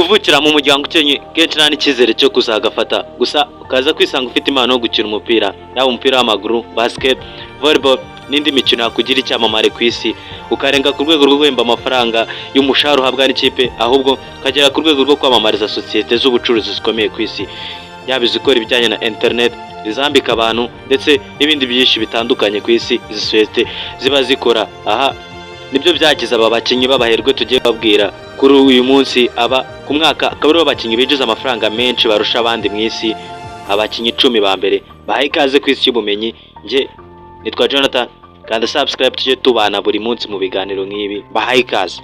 kuvukira mu muryango ukenye kenshi nta n'icyizere cyo kuzagafata, gusa ukaza kwisanga ufite impano yo gukina umupira, yaba umupira w'amaguru, basket, volleyball n'indi mikino yakugira icyamamare ku isi, ukarenga ku rwego rwo guhemba amafaranga y'umushahara uhabwa n'ikipe, ahubwo ukagera ku rwego rwo kwamamariza sosiyete z'ubucuruzi zikomeye ku isi, yaba izikora ibijyanye na internet, izambika abantu ndetse n'ibindi byinshi bitandukanye ku isi izi sosiyete ziba zikora. Aha nibyo byagize aba bakinnyi b'abaherwe tugiye babwira kuri uyu munsi. Aba ku mwaka akaba aribo bakinnyi binjiza amafaranga menshi barusha abandi mu isi, abakinnyi 10 ba mbere. Bahaye ikaze ku isi y'ubumenyi. Nje nitwa Jonathan, kandi subscribe tujye tubana buri munsi mu biganiro nk'ibi. Bahaye ikaze.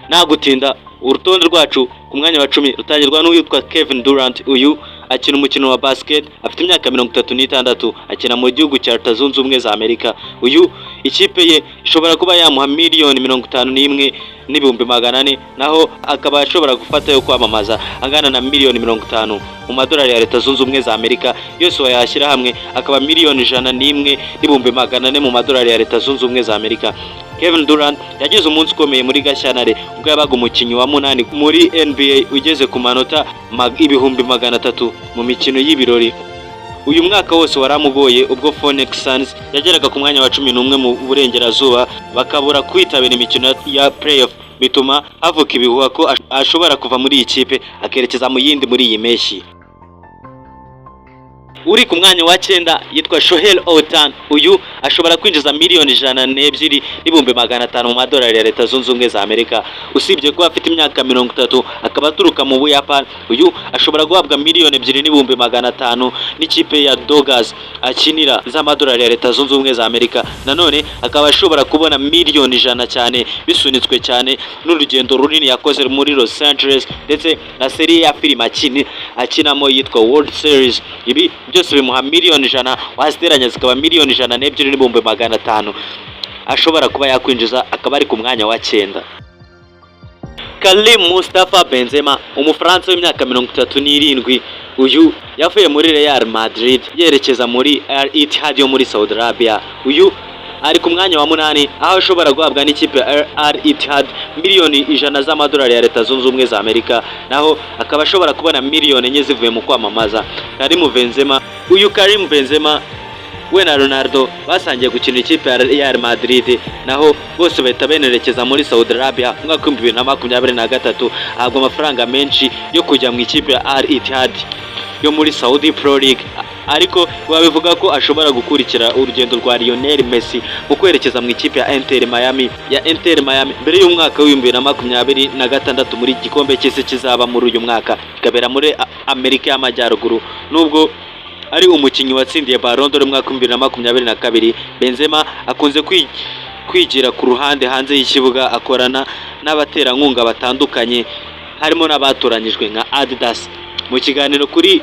Nagutinda, urutonde rwacu ku mwanya wa 10 rutangirwa n'uwitwa Kevin Durant. Uyu akina umukino wa basket, afite imyaka 36, akina mu gihugu cya Leta Zunze Ubumwe za Amerika. Uyu ikipe ye ishobora kuba yamuha miliyoni 51 n'ibihumbi 400, naho akaba ashobora gufata yo kwamamaza angana na miliyoni 50 mu madolari ya Leta Zunze Ubumwe za Amerika. Yose wayashyira hamwe akaba miliyoni 101 n'ibihumbi 400 mu madolari ya Leta Zunze Ubumwe za Amerika. Kevin Durant yagize umunsi ukomeye muri Gashyantare ubwo yabaga umukinnyi wa 8 muri NBA ugeze ku manota 300 mu mikino y'ibirori. Uyu mwaka wose waramugoye ubwo Phoenix Suns yageraga ku mwanya wa 11 mu burengerazuba, bakabura kwitabira imikino ya playoff, bituma havuka ibihuha ko ashobora kuva muri iyi kipe akerekeza mu yindi muri iyi meshi. Uri ku mwanya wa 9 yitwa Shohei Ohtani. Uyu ashobora kwinjiza miliyoni 102 n'ibihumbi 500 mu madolari ya Leta Zunze Ubumwe za Amerika. Usibye kuba afite imyaka 30 akaba aturuka mu Buyapani, uyu ashobora guhabwa miliyoni 2 n'ibihumbi 500 n'ikipe ya Dodgers akinira z'amadolari ya Leta Zunze Ubumwe za Amerika. Nanone akaba ashobora kubona miliyoni 100 cyane, bisunitswe cyane n'urugendo runini yakoze muri Los Angeles ndetse na serie ya filime akinamo yitwa World Series. Ibi byose bimuha miliyoni 100, waziteranya zikaba miliyoni 102 n'ibihumbi 500 ashobora kuba yakwinjiza, akaba ari ku mwanya wa 9. Karim Mustafa Benzema, umufaransa w'imyaka 37, uyu yavuye muri Real Madrid yerekeza muri Al Ittihad yo muri Saudi Arabia. Uyu ari ku mwanya wa 8, aho ashobora guhabwa n'ikipe ya Al Ittihad miliyoni 100 z'amadolari ya Leta Zunze Ubumwe za Amerika, naho akaba ashobora kubona miliyoni 4 zivuye mu kwamamaza. Karim Benzema we na Ronaldo basangiye gukina ikipe ya Real Madrid, naho bose bahita benerekeza muri Saudi Arabia mu mwaka wa 2023, ahabwa amafaranga menshi yo kujya mu ikipe ya Al Ittihad yo muri Saudi Pro League. Ariko babivuga ko ashobora gukurikira urugendo rwa Lionel Messi mu kwerekeza mu ikipe ya Inter Miami mbere y'umwaka wa 2026 muri gikombe cy'isi kizaba muri uyu mwaka, kikabera muri Amerika y'Amajyaruguru. Nubwo ari umukinnyi watsindiye Ballon d'Or mu mwaka wa 2022, Benzema akunze kwigira ku ruhande hanze y'ikibuga, akorana n'abaterankunga batandukanye harimo n'abatoranyijwe nka Adidas. Mu kiganiro kuri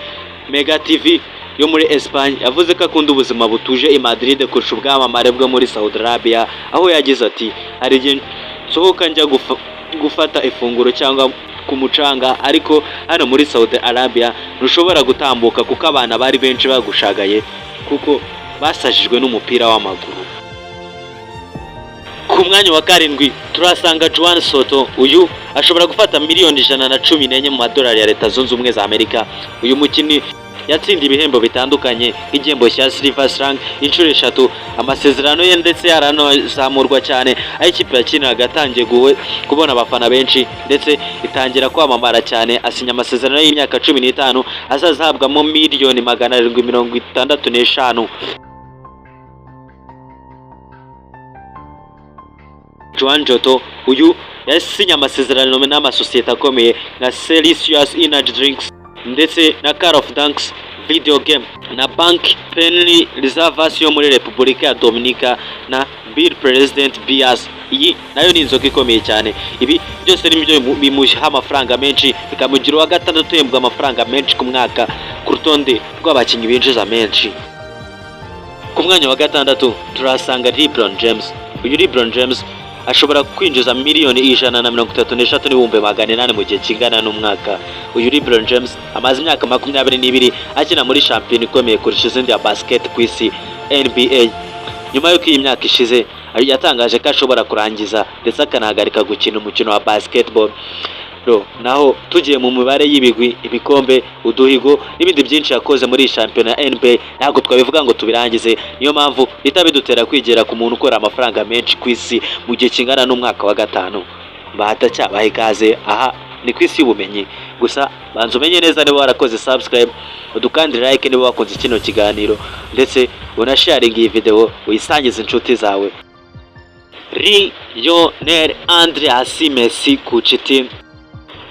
Mega TV yo muri Espagne yavuze ko akunda ubuzima butuje i Madrid kurusha ubwamamare bwo muri Saudi Arabia, aho yagize ati hari igihe nsohoka njya gufata ifunguro cyangwa ku mucanga, ariko hano muri Saudi Arabia ntushobora gutambuka kuko abana bari benshi bagushagaye kuko basajijwe n'umupira w'amaguru. Ku mwanya wa 7 turasanga Juan Soto. Uyu ashobora gufata miliyoni 114 mu madolari ya Leta Zunze Ubumwe za Amerika. Uyu mukinnyi yatsinda ibihembo bitandukanye nk'igihembo cya Silver Slugger inshuro 3. Amasezerano ye ndetse yaranazamurwa cyane, aho ikipe yakiniraga atangiye kubona abafana benshi ndetse itangira kwamamara cyane. Asinya amasezerano y'imyaka 15 azazahabwamo miliyoni 765. Joan Joto, uyu yasinye amasezerano n'amasosiyete akomeye nka Celsius Energy Drinks ndetse na Call of Duty video game na Bank Penny Reserves yo muri Repubulika ya Dominica na Bill President Beers. Iyi nayo ni inzoga ikomeye cyane. Ibi byose nibyo bimuha amafaranga menshi, bikamugira uwa 6 yembwa amafaranga menshi ku mwaka ku rutonde rw'abakinnyi binjiza menshi. Ku mwanya wa 6 turasanga LeBron James. Uyu LeBron James ashobora kwinjiza miliyoni 133 n'ibihumbi 800 mu gihe kingana n'umwaka. Uyu LeBron James amaze imyaka 22 akina muri shampiyona ikomeye kurusha izindi ya basket ku isi NBA. Nyuma y'uko iyi myaka ishize yatangaje ko ashobora kurangiza ndetse akanahagarika gukina umukino wa basketball. naho tugiye mu mibare y'ibigwi, ibikombe, uduhigo n'ibindi byinshi yakoze muri iyi shampiyona ya NBA ntabwo twabivuga ngo tubirangize. Niyo mpamvu leta bidutera kwigera ku muntu ukora amafaranga menshi ku isi mu gihe kingana n'umwaka wa gatanu. Bahatacyabaha ikaze, aha ni ku isi y'ubumenyi. Gusa banza umenye neza niba warakoze subscribe, udukandire like niba wakunze kino kiganiro, ndetse unasharinga iyi video uyisangize inshuti zawe. Lionel Andreas Messi ku Chiti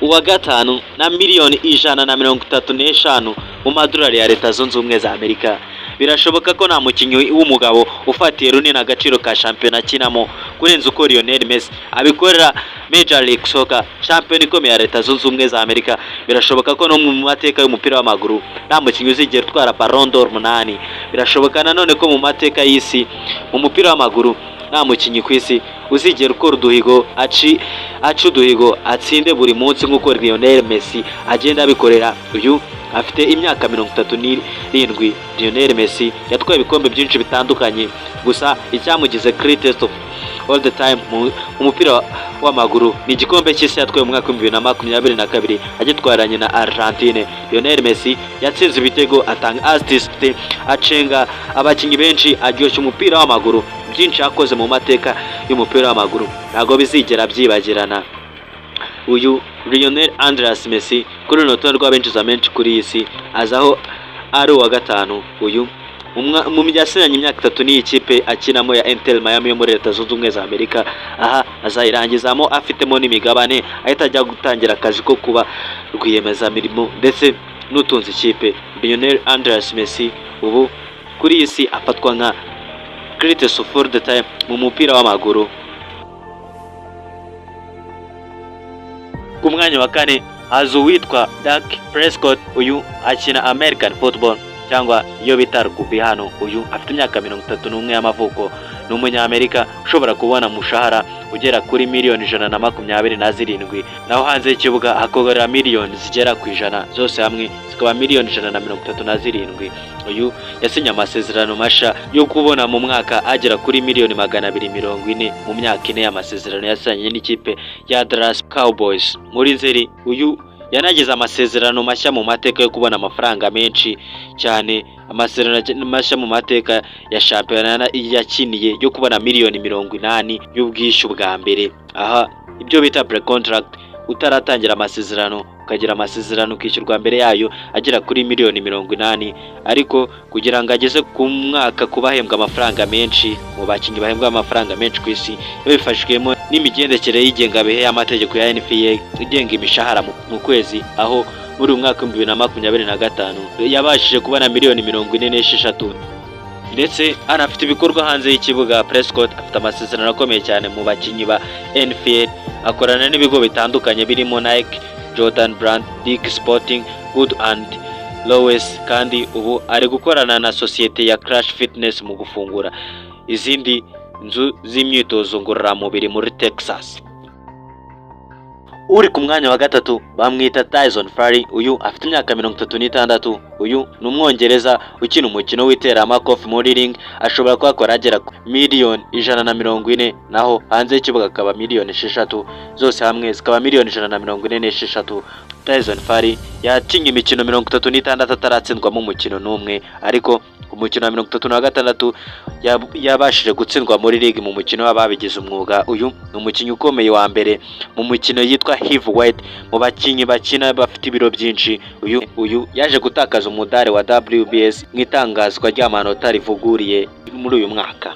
uwa gatanu na miliyoni 135 mu madolari ya Leta Zunze Ubumwe za Amerika. Birashoboka ko nta mukinnyi w'umugabo ufatiye runini agaciro ka shampiyona kinamo kurenza uko Lionel Messi abikorera Major League Soccer, shampiyona ikomeye ya Leta Zunze Ubumwe za Amerika. Birashoboka ko no mu mateka y'umupira w'amaguru nta mukinnyi uzigera utwara Ballon d'Or 8. Birashoboka nanone ko mu mateka y'isi mu mupira w'amaguru nta mukinnyi ku isi uzigera ukora uduhigo aca uduhigo atsinde buri munsi nk'uko Lionel Messi agenda abikorera. Uyu afite imyaka 37. Lionel Messi yatwaye ibikombe byinshi bitandukanye, gusa icyamugize greatest of all the time mu mupira w'amaguru ni igikombe cy'isi yatwaye mu mwaka wa 2022 agitwaranye na Argentine. Lionel Messi yatsinze ibitego, atanga assist, acenga abakinnyi benshi, aryoshya umupira w'amaguru. Byinshi yakoze mu mateka y'umupira w'amaguru ntago bizigera byibagirana. Uyu Lionel Andreas Messi kuri rutonde rw'abenjiza menshi kuri iyi si azaho ari uwa gatanu. Uyu mu myasinyanye imyaka 3 n'iyi kipe akinamo ya Inter Miami yo muri Leta Zunze Ubumwe za Amerika. Aha azayirangizamo afitemo n'imigabane, ahita ajya gutangira akazi ko kuba rwiyemezamirimo ndetse n'utunze ikipe. Lionel Andreas Messi ubu kuri iyi si afatwa nka greatest of all the time mu mupira w'amaguru. Ku mwanya wa kane haza uwitwa Dak Prescott. Uyu akina American football cyangwa iyo bita rugby hano. Uyu afite imyaka 31 y'amavuko, ni umunyamerika ushobora kubona mushahara ugera kuri miliyoni 127, naho hanze y'ikibuga hakorera miliyoni zigera ku 100, zose hamwe zikaba miliyoni 137. Uyu yasinye amasezerano masha yo kubona mu mwaka agera kuri miliyoni 240 mu myaka 4 y'amasezerano yasanye n'ikipe ya Dallas Cowboys muri Nzeri. Uyu yanagize amasezerano mashya mu mateka yo kubona amafaranga menshi cyane, amasezerano mashya mu mateka ya shampiyona yakiniye yo kubona miliyoni 80 y'ubwishyu bwa mbere. Aha ibyo bita pre-contract, utaratangira amasezerano ukagira amasezerano ukishyurwa mbere yayo agera kuri miliyoni 80, ariko kugira ngo ageze ku mwaka kubahembwa amafaranga menshi mu bakinnyi bahembwa amafaranga menshi ku isi bifashwemo n'imigendekere y'igengabihe y'amategeko ya NFA igenga imishahara mu kwezi. Aho muri umwaka wa 2025 yabashije kubona miliyoni 46, ndetse anafite ibikorwa hanze y'ikibuga. Prescott afite amasezerano akomeye cyane mu bakinnyi ba NFL, akorana n'ibigo bitandukanye birimo Nike, Jordan Brand, Dick Sporting Good and Lowes, kandi ubu ari gukorana na sosiyete ya Crash Fitness mu gufungura izindi nzu z'imyitozo ngororamubiri muri Texas. Uri ku mwanya wa gatatu bamwita Tyson Fury. Uyu afite imyaka 36. Uyu ni umwongereza ukina umukino w'iteramakofe muri ring, ashobora kwakora agera ku miliyoni 140, naho hanze y'ikibuga akaba miliyoni 6, zose hamwe zikaba miliyoni 146. Tyson Fury yakinye imikino 36 ataratsindwamo umukino n'umwe, ariko ku mukino wa 36 yabashije gutsindwa muri league mu mukino w'ababigize umwuga. Uyu ni umukinnyi ukomeye wa mbere mu mukino yitwa heavyweight mu bakinnyi bakina bafite ibiro byinshi. Uyu yaje gutakaza umudari wa WBS mu itangazwa ry'amanota rivuguriye muri uyu mwaka.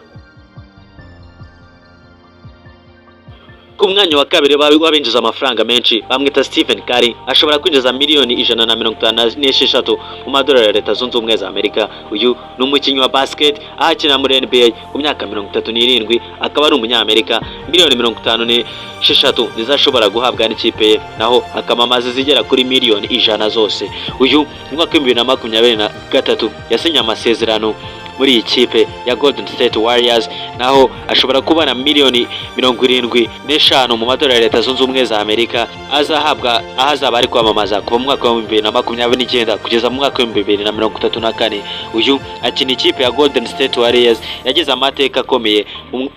Ku mwanya wa kabiri wabinjiza amafaranga menshi bamwita Stephen Curry, ashobora kwinjiza miliyoni 156 mu madolari ya Leta Zunze Ubumwe za Amerika. Uyu ni umukinnyi wa basket ahakina muri NBA ku myaka 37, akaba ari umunyamerika. Miliyoni 56 nizashobora guhabwa n'ikipe ye, naho akamamaza zigera kuri miliyoni 100 zose. Uyu mu mwaka wa 2023 yasinye amasezerano muri iyi kipe ya Golden State Warriors, naho ashobora kubona miliyoni 75 mu madolari ya Leta Zunze Ubumwe za Amerika azahabwa ahazaba ari kwamamaza kuva mu mwaka wa 2029 kugeza mu mwaka wa 2034. Uyu akina ikipe ya Golden State Warriors yagize amateka akomeye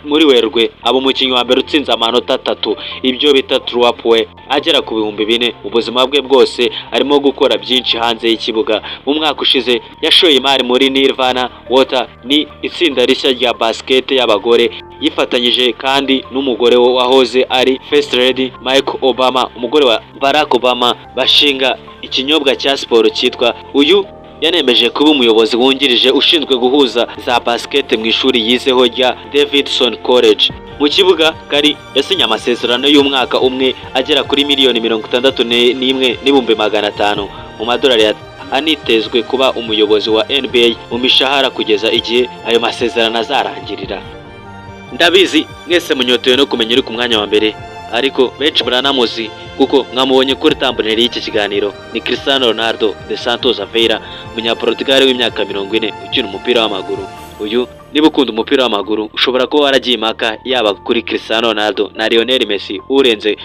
muri Werurwe, abo umukinnyi wa mbere utsinze amanota 3 ibyo bita true-up agera ku 4,000 mu buzima bwe bwose. Arimo gukora byinshi hanze y'ikibuga. Mu mwaka ushize yashoye imari muri Nirvana Water, ni itsinda rishya rya basket y'abagore, yifatanyije kandi n'umugore wahoze ari First Lady Michelle Obama, umugore wa Barack Obama, bashinga ikinyobwa cya siporo cyitwa Uyu yanemeje kuba umuyobozi wungirije ushinzwe guhuza za basket mu ishuri yizeho rya Davidson College. Mu kibuga Kari yasinye amasezerano y'umwaka umwe agera kuri miliyoni 61,500 mu madolari, anitezwe kuba umuyobozi wa NBA mu mishahara kugeza igihe ayo masezerano azarangirira. Ndabizi mwese munyotewe no kumenya uri ku mwanya wa mbere, ariko benshi buranamuzi kuko mwamubonye kuri thumbnail y'iki kiganiro. Ni Cristiano Ronaldo de Santos Aveira, umunyaportugal w'imyaka 40 ukina umupira w'amaguru. Uyu niba ukunda umupira w'amaguru ushobora kuba waragiye impaka yaba kuri Cristiano Ronaldo na Lionel Messi urenze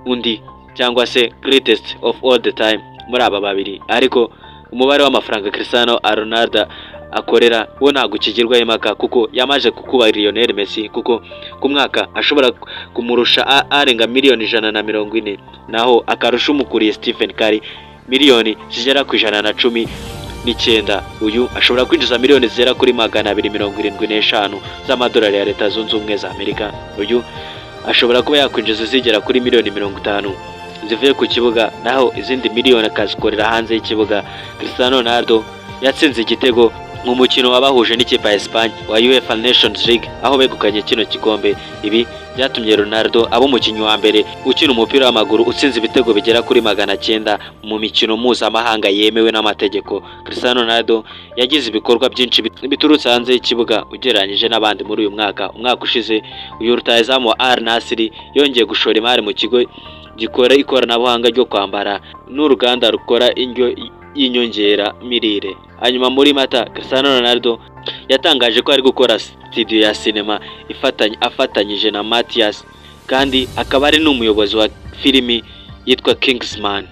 undi, cyangwa se greatest of all the time muri aba babiri, ariko umubare w'amafaranga Cristiano Ronaldo akorera wo ntabwo ukigirwaho impaka kuko yamaje kukuba Lionel Messi, kuko ku mwaka ashobora kumurusha arenga miliyoni 140, naho akarusha umukuriye Stephen Curry miliyoni zigera ku 119. Uyu ashobora kwinjiza miliyoni zigera kuri 275 z'amadolari ya Leta Zunze Ubumwe za Amerika. Uyu ashobora kuba yakwinjiza zigera kuri miliyoni 50 zivuye ku kibuga, naho izindi miliyoni akazikorera hanze y'ikibuga. Cristiano Ronaldo yatsinze igitego mu mukino wabahuje n'ikipe ya Espagne wa UEFA Nations League aho begukanye kino gikombe. Ibi byatumye Ronaldo aba umukinnyi wa mbere ukina umupira w'amaguru utsinze ibitego bigera kuri 900 mu mikino mpuzamahanga yemewe n'amategeko. Cristiano Ronaldo yagize ibikorwa byinshi biturutse hanze y'ikibuga ugereranyije n'abandi muri uyu mwaka. Umwaka ushize uyu rutahizamu wa Al Nassr yongeye gushora imari mu kigo gikora ikoranabuhanga ryo kwambara n'uruganda rukora indyo y'inyongera mirire. Hanyuma muri Mata, Cristiano Ronaldo yatangaje ko ari gukora studio ya cinema afatanyije na Matthias, kandi akaba ari n'umuyobozi wa filimi yitwa Kingsman.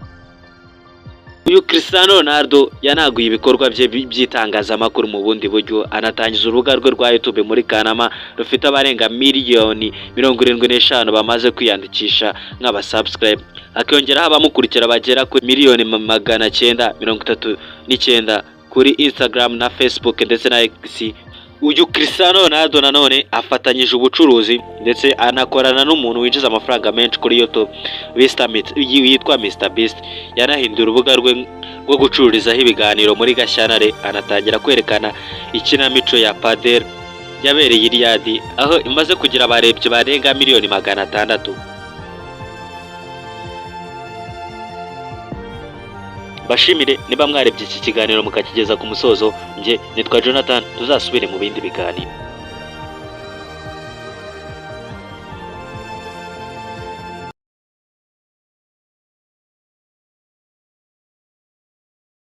Uyu Cristiano Ronaldo yanaguye ibikorwa bye by'itangazamakuru mu bundi buryo, anatangiza urubuga rwe rwa YouTube muri Kanama rufite abarenga miliyoni 75 bamaze kwiyandikisha nk'abasubscribe, akiyongeraho abamukurikira bagera ku miliyoni 939 kuri Instagram na Facebook ndetse na X. Uyu Cristiano Ronaldo nanone afatanyije ubucuruzi ndetse anakorana n'umuntu winjiza amafaranga menshi kuri YouTube yitwa Mr Beast. Yanahindura urubuga rwe rwo gucururizaho ibiganiro muri Gashyantare, anatangira kwerekana ikinamico ya Padel yabereye i Riyadh aho imaze kugira abarebyi barenga miliyoni 600. Bashimire niba mwarebye iki kiganiro mukakigeza ku musozo. Nje nitwa Jonathan, tuzasubire mu bindi biganiro.